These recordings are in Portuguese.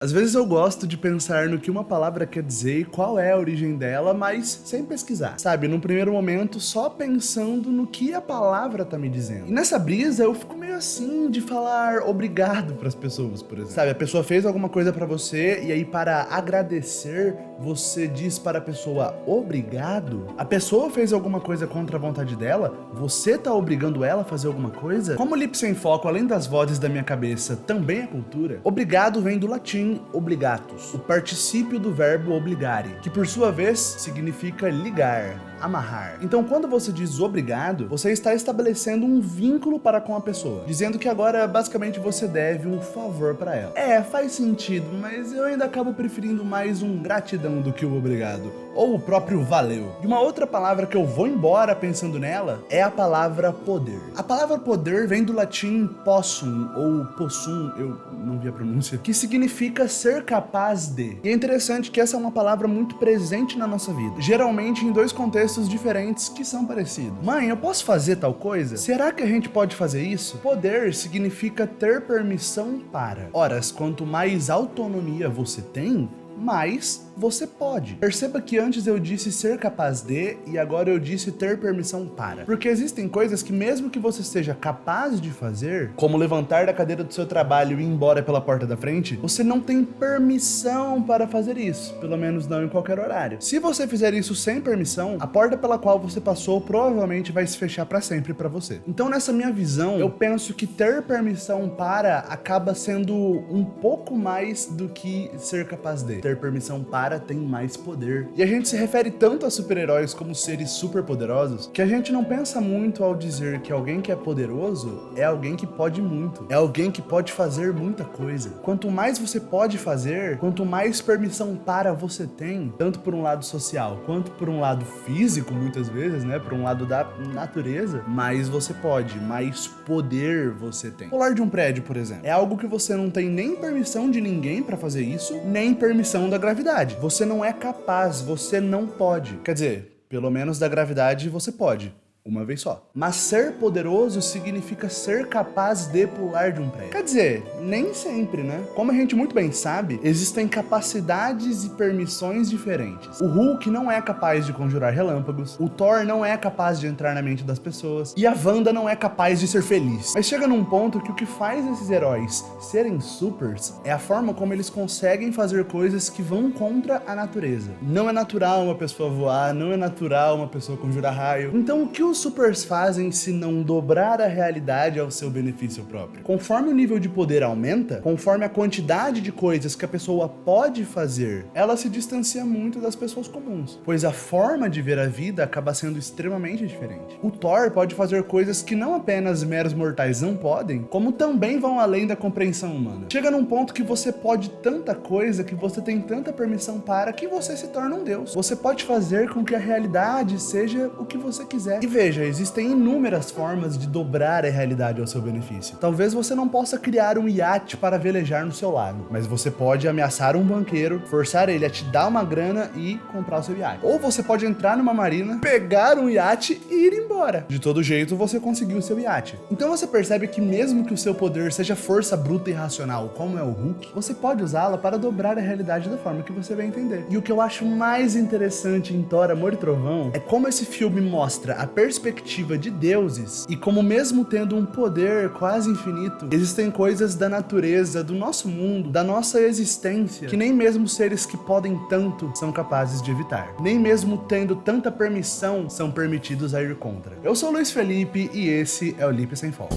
Às vezes eu gosto de pensar no que uma palavra quer dizer e qual é a origem dela, mas sem pesquisar. Sabe, num primeiro momento, só pensando no que a palavra tá me dizendo. E nessa brisa eu fico meio assim de falar obrigado pras pessoas, por exemplo. Sabe, a pessoa fez alguma coisa pra você e aí para agradecer, você diz para a pessoa obrigado? A pessoa fez alguma coisa contra a vontade dela? Você tá obrigando ela a fazer alguma coisa? Como o Lip Sem Foco, além das vozes da minha cabeça, também é cultura, obrigado vem do latim obligatus, o particípio do verbo obligare, que por sua vez significa ligar, amarrar. Então quando você diz obrigado, você está estabelecendo um vínculo para com a pessoa, dizendo que agora basicamente você deve um favor para ela. Faz sentido, mas eu ainda acabo preferindo mais um gratidão do que o obrigado, ou o próprio valeu. E uma outra palavra que eu vou embora pensando nela é a palavra poder. A palavra poder vem do latim possum ou possum, eu não vi a pronúncia, que significa ser capaz de. E é interessante que essa é uma palavra muito presente na nossa vida, geralmente em dois contextos diferentes que são parecidos. Mãe, eu posso fazer tal coisa? Será que a gente pode fazer isso? Poder significa ter permissão para. Ora, quanto mais autonomia você tem, mais você pode. Perceba que antes eu disse ser capaz de e agora eu disse ter permissão para. Porque existem coisas que mesmo que você seja capaz de fazer, como levantar da cadeira do seu trabalho e ir embora pela porta da frente, você não tem permissão para fazer isso, pelo menos não em qualquer horário. Se você fizer isso sem permissão, a porta pela qual você passou provavelmente vai se fechar para sempre para você. Então nessa minha visão, eu penso que ter permissão para acaba sendo um pouco mais do que ser capaz de. Ter permissão para tem mais poder. E a gente se refere tanto a super-heróis como seres super poderosos que a gente não pensa muito ao dizer que alguém que é poderoso é alguém que pode muito, é alguém que pode fazer muita coisa. Quanto mais você pode fazer, quanto mais permissão para você tem, tanto por um lado social quanto por um lado físico, muitas vezes, né, por um lado da natureza, mais você pode, mais poder você tem. Pular de um prédio, por exemplo, é algo que você não tem nem permissão de ninguém para fazer isso, nem permissão da gravidade. Você não é capaz, você não pode. Quer dizer, pelo menos da gravidade você pode. Uma vez só. Mas ser poderoso significa ser capaz de pular de um prédio. Quer dizer, nem sempre, né? Como a gente muito bem sabe, existem capacidades e permissões diferentes. O Hulk não é capaz de conjurar relâmpagos, o Thor não é capaz de entrar na mente das pessoas, e a Wanda não é capaz de ser feliz. Mas chega num ponto que o que faz esses heróis serem supers é a forma como eles conseguem fazer coisas que vão contra a natureza. Não é natural uma pessoa voar, não é natural uma pessoa conjurar raio. Então o que os supers fazem se não dobrar a realidade ao seu benefício próprio? Conforme o nível de poder aumenta, conforme a quantidade de coisas que a pessoa pode fazer, ela se distancia muito das pessoas comuns, pois a forma de ver a vida acaba sendo extremamente diferente. O Thor pode fazer coisas que não apenas meros mortais não podem, como também vão além da compreensão humana. Chega num ponto que você pode tanta coisa, que você tem tanta permissão para, que você se torna um deus. Você pode fazer com que a realidade seja o que você quiser. E veja, existem inúmeras formas de dobrar a realidade ao seu benefício. Talvez você não possa criar um iate para velejar no seu lago, mas você pode ameaçar um banqueiro, forçar ele a te dar uma grana e comprar o seu iate. Ou você pode entrar numa marina, pegar um iate e ir embora. De todo jeito, você conseguiu o seu iate. Então você percebe que mesmo que o seu poder seja força bruta e racional, como é o Hulk, você pode usá-la para dobrar a realidade da forma que você vai entender. E o que eu acho mais interessante em Thor, Amor e Trovão é como esse filme mostra a perspectiva de deuses e como mesmo tendo um poder quase infinito, existem coisas da natureza, do nosso mundo, da nossa existência, que nem mesmo seres que podem tanto são capazes de evitar. Nem mesmo tendo tanta permissão são permitidos a ir contra. Eu sou o Luiz Felipe e esse é o Lip Sem Foco.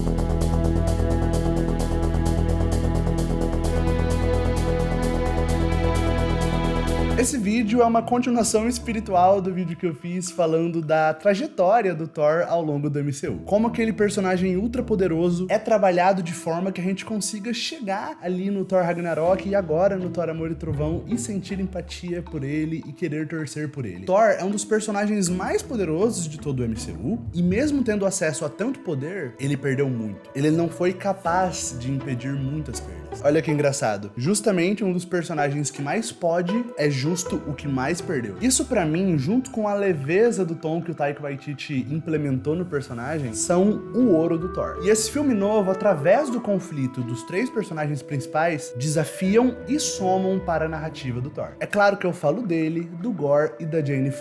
Esse vídeo é uma continuação espiritual do vídeo que eu fiz falando da trajetória do Thor ao longo do MCU. Como aquele personagem ultra poderoso é trabalhado de forma que a gente consiga chegar ali no Thor Ragnarok e agora no Thor Amor e Trovão e sentir empatia por ele e querer torcer por ele. Thor é um dos personagens mais poderosos de todo o MCU e mesmo tendo acesso a tanto poder, ele perdeu muito. Ele não foi capaz de impedir muitas perdas. vezes. Olha que engraçado. Justamente um dos personagens que mais pode é justo o que mais perdeu. Isso pra mim, junto com a leveza do tom que o Taika Waititi implementou no personagem, são o ouro do Thor. E esse filme novo, através do conflito dos 3 personagens principais, desafiam e somam para a narrativa do Thor. É claro que eu falo dele, do Gore e da Jane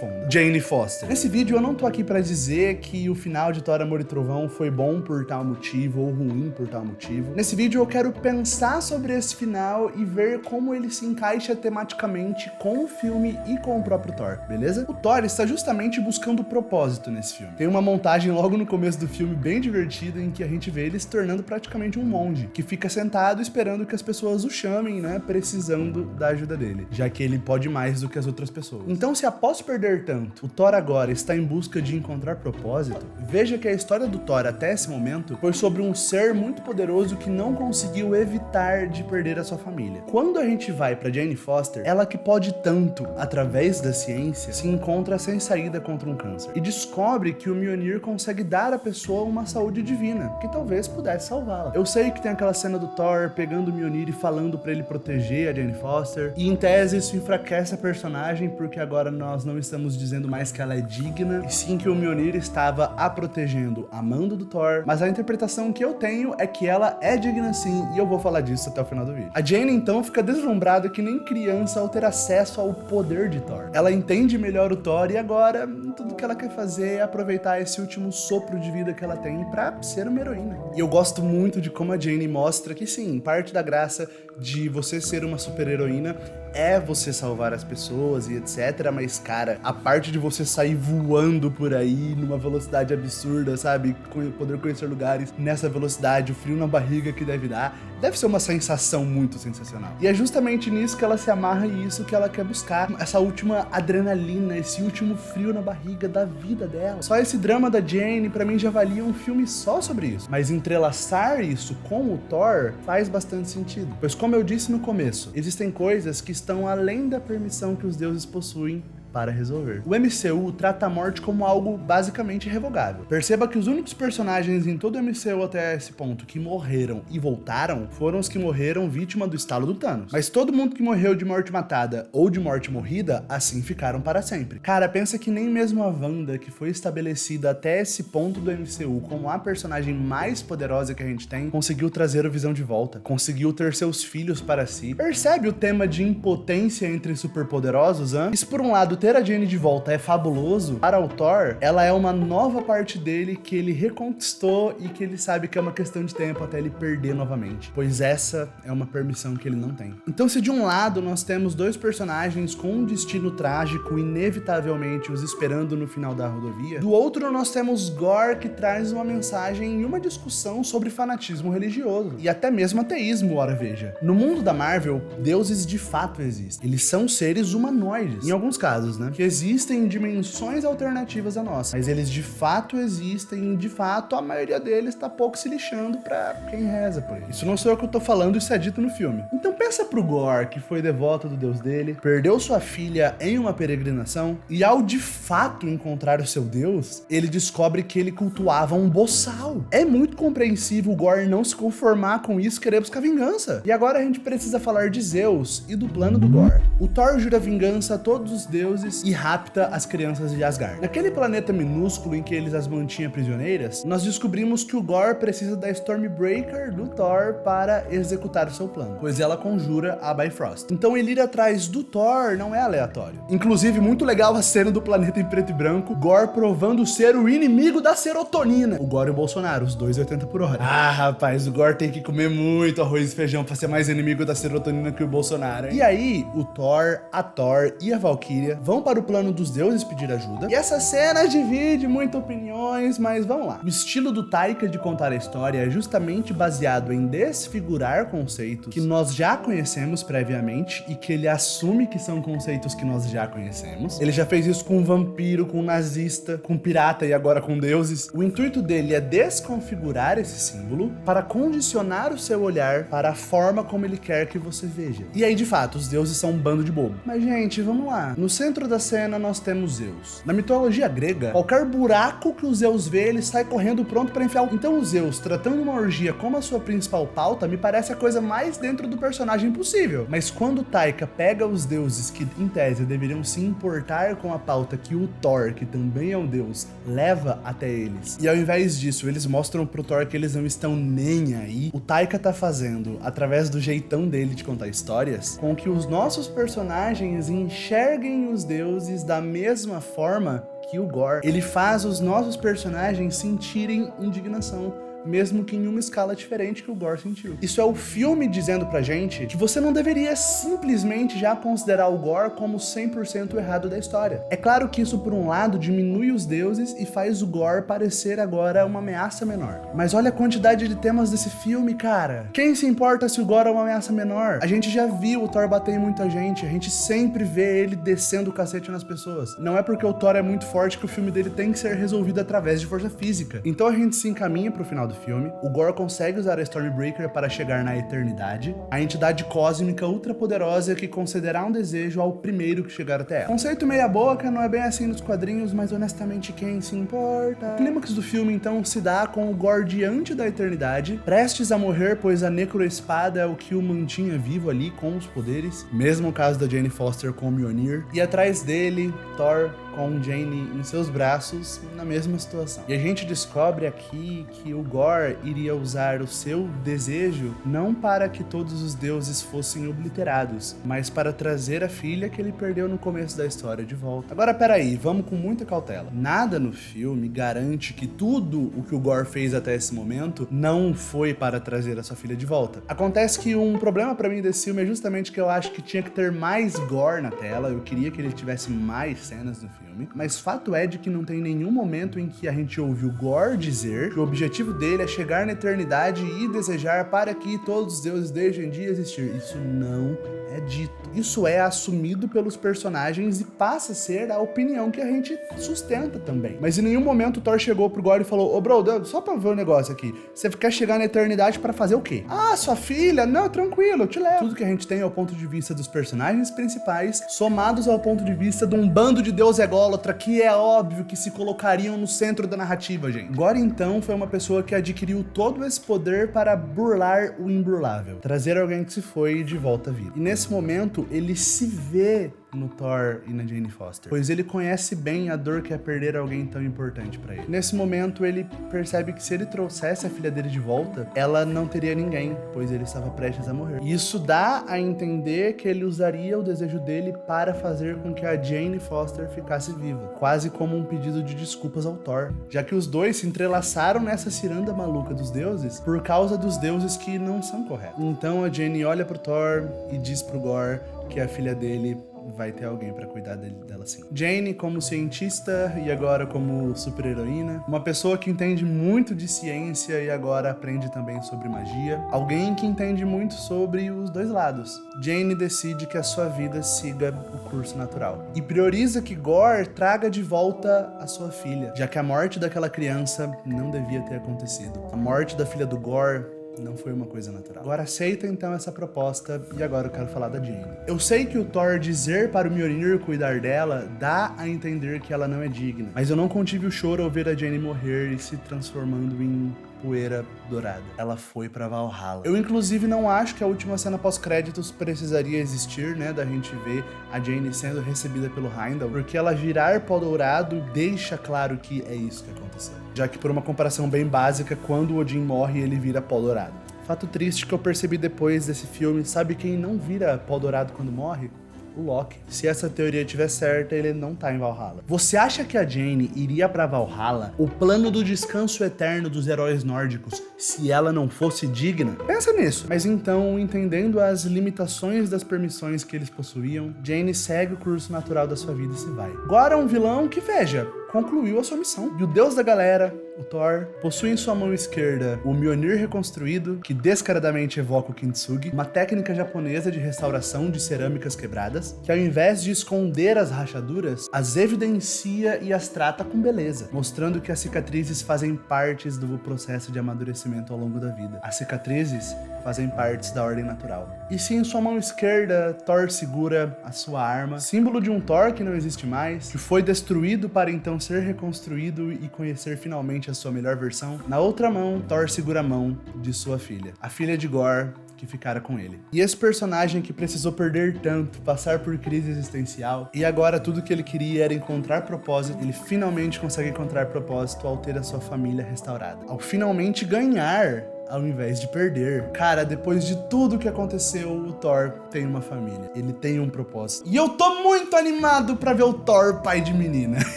Foster. Nesse vídeo eu não tô aqui pra dizer que o final de Thor, Amor e Trovão foi bom por tal motivo ou ruim por tal motivo. Nesse vídeo eu quero pensar sobre esse final e ver como ele se encaixa tematicamente com o filme e com o próprio Thor, beleza? O Thor está justamente buscando propósito nesse filme. Tem uma montagem logo no começo do filme bem divertida em que a gente vê ele se tornando praticamente um monge, que fica sentado esperando que as pessoas o chamem, né, precisando da ajuda dele, já que ele pode mais do que as outras pessoas. Então, se após perder tanto, o Thor agora está em busca de encontrar propósito, veja que a história do Thor até esse momento foi sobre um ser muito poderoso que não conseguiu evitar de perder a sua família. Quando a gente vai pra Jane Foster, ela que pode tanto, através da ciência, se encontra sem saída contra um câncer e descobre que o Mjolnir consegue dar à pessoa uma saúde divina, que talvez pudesse salvá-la. Eu sei que tem aquela cena do Thor pegando o Mjolnir e falando pra ele proteger a Jane Foster, e em tese isso enfraquece a personagem porque agora nós não estamos dizendo mais que ela é digna, e sim que o Mjolnir estava a protegendo, amando do Thor, mas a interpretação que eu tenho é que ela é digna sim, e eu vou falar disso até o final do vídeo. A Jane então fica deslumbrada que nem criança ao ter acesso ao poder de Thor. Ela entende melhor o Thor e agora tudo que ela quer fazer é aproveitar esse último sopro de vida que ela tem pra ser uma heroína. E eu gosto muito de como a Jane mostra que sim, parte da graça de você ser uma super-heroína é você salvar as pessoas e etc, mas cara, a parte de você sair voando por aí numa velocidade absurda, sabe, poder conhecer lugares nessa velocidade, o frio na barriga que deve dar, deve ser uma sensação muito sensacional. E é justamente nisso que ela se amarra e isso que ela quer buscar, essa última adrenalina, esse último frio na barriga da vida dela. Só esse drama da Jane pra mim já valia um filme só sobre isso, mas entrelaçar isso com o Thor faz bastante sentido, pois como eu disse no começo, existem coisas que estão além da permissão que os deuses possuem para resolver. O MCU trata a morte como algo basicamente irrevogável. Perceba que os únicos personagens em todo o MCU até esse ponto que morreram e voltaram foram os que morreram vítima do estalo do Thanos. Mas todo mundo que morreu de morte matada ou de morte morrida, assim ficaram para sempre. Cara, pensa que nem mesmo a Wanda, que foi estabelecida até esse ponto do MCU como a personagem mais poderosa que a gente tem, conseguiu trazer o Visão de volta, conseguiu ter seus filhos para si. Percebe o tema de impotência entre superpoderosos, hein? Isso por um lado, ter a Jane de volta é fabuloso. Para o Thor, ela é uma nova parte dele que ele reconquistou e que ele sabe que é uma questão de tempo até ele perder novamente, pois essa é uma permissão que ele não tem. Então, se de um lado nós temos 2 personagens com um destino trágico, inevitavelmente os esperando no final da rodovia, do outro nós temos Gore, que traz uma mensagem e uma discussão sobre fanatismo religioso e até mesmo ateísmo, ora veja. No mundo da Marvel, deuses de fato existem. Eles são seres humanoides, em alguns casos, né? Que existem em dimensões alternativas à nossa, mas eles de fato existem e de fato a maioria deles tá pouco se lixando pra quem reza por ele. Isso não sou eu que eu tô falando, isso é dito no filme. Então pensa pro Gore, que foi devoto do deus dele, perdeu sua filha em uma peregrinação e ao de fato encontrar o seu deus, ele descobre que ele cultuava um boçal. É muito compreensível o Gore não se conformar com isso, querer buscar vingança. E agora a gente precisa falar de Zeus e do plano do Gore. O Thor jura vingança a todos os deuses e rapta as crianças de Asgard. Naquele planeta minúsculo em que eles as mantinham prisioneiras, nós descobrimos que o Gore precisa da Stormbreaker do Thor para executar o seu plano, pois ela conjura a Bifrost. Então ele ir atrás do Thor não é aleatório. Inclusive, muito legal a cena do planeta em preto e branco, Gore provando ser o inimigo da serotonina. O Gore e o Bolsonaro, os dois 80 por hora. Ah, rapaz, o Gore tem que comer muito arroz e feijão pra ser mais inimigo da serotonina que o Bolsonaro, hein? E aí, o Thor, a Thor e a Valkyria vão para o plano dos deuses pedir ajuda. E essa cena divide muitas opiniões, mas vamos lá. O estilo do Taika de contar a história é justamente baseado em desfigurar conceitos que nós já conhecemos previamente e que ele assume que são conceitos que nós já conhecemos. Ele já fez isso com um vampiro, com um nazista, com um pirata e agora com deuses. O intuito dele é desconfigurar esse símbolo para condicionar o seu olhar para a forma como ele quer que você veja. E aí, de fato, os deuses são um bando de bobo. Mas, gente, vamos lá. No centro centro da cena nós temos Zeus. Na mitologia grega, qualquer buraco que o Zeus vê, ele sai correndo pronto pra enfiar. Então o Zeus, tratando uma orgia como a sua principal pauta, me parece a coisa mais dentro do personagem possível. Mas quando Taika pega os deuses que, em tese, deveriam se importar com a pauta que o Thor, que também é um deus, leva até eles, e ao invés disso, eles mostram pro Thor que eles não estão nem aí, o Taika tá fazendo, através do jeitão dele de contar histórias, com que os nossos personagens enxerguem os deuses da mesma forma que o Gorr. Ele faz os nossos personagens sentirem indignação, mesmo que em uma escala diferente que o Gorr sentiu. Isso é o filme dizendo pra gente que você não deveria simplesmente já considerar o Gorr como 100% errado da história. É claro que isso, por um lado, diminui os deuses e faz o Gorr parecer agora uma ameaça menor. Mas olha a quantidade de temas desse filme, cara. Quem se importa se o Gorr é uma ameaça menor? A gente já viu o Thor bater em muita gente, a gente sempre vê ele descendo o cacete nas pessoas. Não é porque o Thor é muito forte que o filme dele tem que ser resolvido através de força física. Então a gente se encaminha pro final do filme, o Gorr consegue usar a Stormbreaker para chegar na eternidade, a entidade cósmica ultrapoderosa que concederá um desejo ao primeiro que chegar até ela. Conceito meia boca, não é bem assim nos quadrinhos, mas honestamente quem se importa? O clímax do filme então se dá com o Gorr diante da eternidade, prestes a morrer, pois a necroespada é o que o mantinha vivo ali com os poderes, mesmo o caso da Jane Foster com o Mjolnir, e atrás dele, Thor com Jane em seus braços, na mesma situação. E a gente descobre aqui que o Gorr iria usar o seu desejo não para que todos os deuses fossem obliterados, mas para trazer a filha que ele perdeu no começo da história de volta. Agora, peraí, vamos com muita cautela. Nada no filme garante que tudo o que o Gorr fez até esse momento não foi para trazer a sua filha de volta. Acontece que um problema pra mim desse filme é justamente que eu acho que tinha que ter mais Gorr na tela, eu queria que ele tivesse mais cenas no filme, mas fato é de que não tem nenhum momento em que a gente ouve o Gorr dizer que o objetivo dele é chegar na eternidade e desejar para que todos os deuses deixem de existir. Isso não é dito. Isso é assumido pelos personagens e passa a ser a opinião que a gente sustenta também. Mas em nenhum momento o Thor chegou pro Gorr e falou: ô bro, só pra ver um negócio aqui, você quer chegar na eternidade pra fazer o quê? Ah, sua filha? Não, tranquilo, eu te levo. Tudo que a gente tem é o ponto de vista dos personagens principais, somados ao ponto de vista de um bando de deus ególatra que é óbvio que se colocariam no centro da narrativa, gente. Gorr, então, foi uma pessoa que adquiriu todo esse poder para burlar o imburlável, trazer alguém que se foi de volta à vida. E nesse momento, ele se vê no Thor e na Jane Foster, pois ele conhece bem a dor que é perder alguém tão importante pra ele. Nesse momento, ele percebe que se ele trouxesse a filha dele de volta, ela não teria ninguém, pois ele estava prestes a morrer. E isso dá a entender que ele usaria o desejo dele para fazer com que a Jane Foster ficasse viva, quase como um pedido de desculpas ao Thor, já que os dois se entrelaçaram nessa ciranda maluca dos deuses por causa dos deuses que não são corretos. Então a Jane olha pro Thor e diz pro Gorr que a filha dele vai ter alguém pra cuidar dela sim. Jane como cientista e agora como super-heroína, uma pessoa que entende muito de ciência e agora aprende também sobre magia, alguém que entende muito sobre os dois lados. Jane decide que a sua vida siga o curso natural e prioriza que Gorr traga de volta a sua filha, já que a morte daquela criança não devia ter acontecido. A morte da filha do Gorr não foi uma coisa natural. Agora aceita então essa proposta e agora eu quero falar da Jane. Eu sei que o Thor dizer para o Mjolnir cuidar dela dá a entender que ela não é digna, mas eu não contive o choro ao ver a Jane morrer e se transformando em poeira dourada. Ela foi pra Valhalla. Eu inclusive não acho que a última cena pós-créditos precisaria existir, né, da gente ver a Jane sendo recebida pelo Heimdall, porque ela virar pó dourado deixa claro que é isso que aconteceu. Já que por uma comparação bem básica, quando o Odin morre, ele vira pó dourado. Fato triste que eu percebi depois desse filme, sabe quem não vira pó dourado quando morre? O Loki. Se essa teoria estiver certa, ele não tá em Valhalla. Você acha que a Jane iria pra Valhalla, o plano do descanso eterno dos heróis nórdicos, se ela não fosse digna? Pensa nisso. Mas então, entendendo as limitações das permissões que eles possuíam, Jane segue o curso natural da sua vida e se vai. Agora um vilão que, veja, concluiu a sua missão. E o deus da galera, o Thor, possui em sua mão esquerda o Mjolnir reconstruído, que descaradamente evoca o Kintsugi, uma técnica japonesa de restauração de cerâmicas quebradas, que ao invés de esconder as rachaduras, as evidencia e as trata com beleza, mostrando que as cicatrizes fazem parte do processo de amadurecimento ao longo da vida. As cicatrizes fazem partes da ordem natural. E se em sua mão esquerda Thor segura a sua arma, símbolo de um Thor que não existe mais, que foi destruído para então ser reconstruído e conhecer finalmente a sua melhor versão, na outra mão Thor segura a mão de sua filha, a filha de Gorr, que ficara com ele. E esse personagem que precisou perder tanto, passar por crise existencial, e agora tudo que ele queria era encontrar propósito, ele finalmente consegue encontrar propósito ao ter a sua família restaurada. Ao finalmente ganhar, ao invés de perder. Cara, depois de tudo que aconteceu, o Thor tem uma família. Ele tem um propósito. E eu tô muito animado pra ver o Thor pai de menina.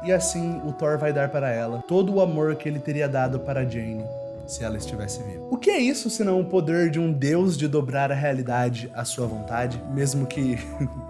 E assim, o Thor vai dar para ela todo o amor que ele teria dado para Jane se ela estivesse viva. O que é isso senão o poder de um deus de dobrar a realidade à sua vontade, mesmo que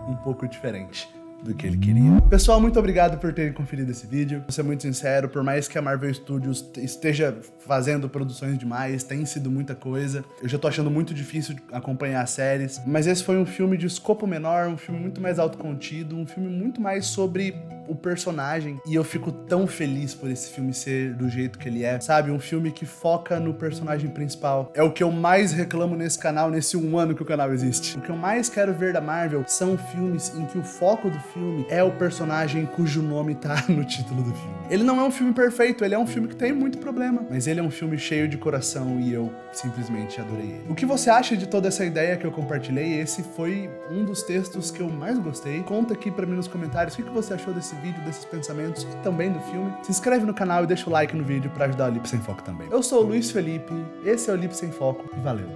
um pouco diferente do que ele queria. Pessoal, muito obrigado por terem conferido esse vídeo. Vou ser muito sincero, por mais que a Marvel Studios esteja fazendo produções demais, tem sido muita coisa, eu já tô achando muito difícil acompanhar as séries, mas esse foi um filme de escopo menor, um filme muito mais autocontido, um filme muito mais sobre o personagem, e eu fico tão feliz por esse filme ser do jeito que ele é, sabe? Um filme que foca no personagem principal. É o que eu mais reclamo nesse canal, nesse 1 ano que o canal existe. O que eu mais quero ver da Marvel são filmes em que o foco do filme é o personagem cujo nome tá no título do filme. Ele não é um filme perfeito, ele é um filme que tem muito problema, mas ele é um filme cheio de coração e eu simplesmente adorei ele. O que você acha de toda essa ideia que eu compartilhei? Esse foi um dos textos que eu mais gostei. Conta aqui pra mim nos comentários o que você achou desse vídeo, desses pensamentos e também do filme. Se inscreve no canal e deixa o like no vídeo pra ajudar o Lip Sem Foco também. Eu sou o Luiz Felipe, esse é o Lip Sem Foco e valeu!